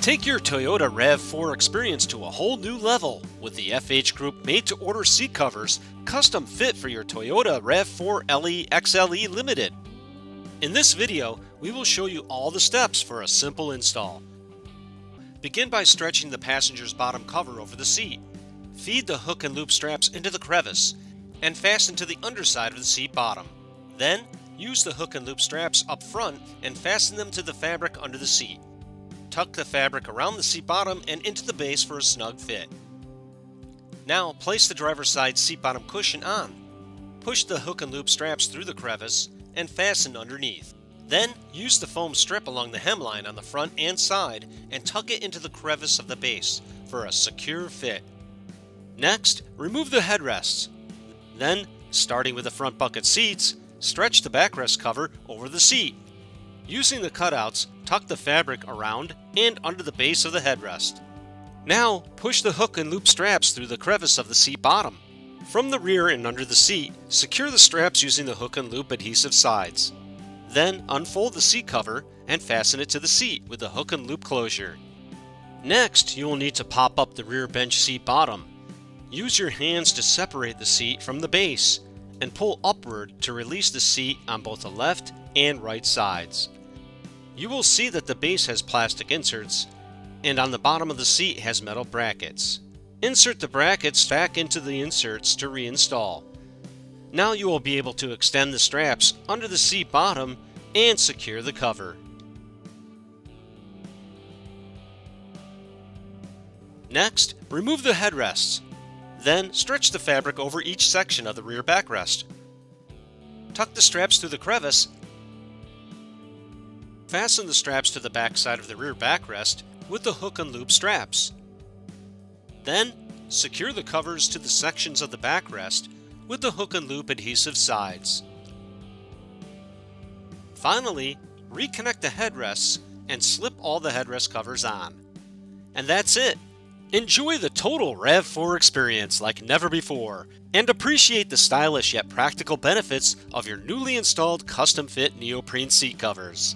Take your Toyota RAV4 experience to a whole new level with the FH Group made-to-order seat covers custom fit for your Toyota RAV4 LE XLE Limited. In this video, we will show you all the steps for a simple install. Begin by stretching the passenger's bottom cover over the seat. Feed the hook and loop straps into the crevice and fasten to the underside of the seat bottom. Then, use the hook and loop straps up front and fasten them to the fabric under the seat. Tuck the fabric around the seat bottom and into the base for a snug fit. Now, place the driver's side seat bottom cushion on. Push the hook and loop straps through the crevice and fasten underneath. Then, use the foam strip along the hemline on the front and side and tuck it into the crevice of the base for a secure fit. Next, remove the headrests. Then, starting with the front bucket seats, stretch the backrest cover over the seat. Using the cutouts, tuck the fabric around and under the base of the headrest. Now, push the hook and loop straps through the crevice of the seat bottom. From the rear and under the seat, secure the straps using the hook and loop adhesive sides. Then, unfold the seat cover and fasten it to the seat with the hook and loop closure. Next, you will need to pop up the rear bench seat bottom. Use your hands to separate the seat from the base and pull upward to release the seat on both the left and right sides. You will see that the base has plastic inserts and on the bottom of the seat has metal brackets. Insert the brackets back into the inserts to reinstall. Now you will be able to extend the straps under the seat bottom and secure the cover. Next, remove the headrests. Then stretch the fabric over each section of the rear backrest. Tuck the straps through the crevice. Fasten the straps to the back side of the rear backrest with the hook and loop straps. Then, secure the covers to the sections of the backrest with the hook and loop adhesive sides. Finally, reconnect the headrests and slip all the headrest covers on. And that's it! Enjoy the total RAV4 experience like never before and appreciate the stylish yet practical benefits of your newly installed custom-fit neoprene seat covers.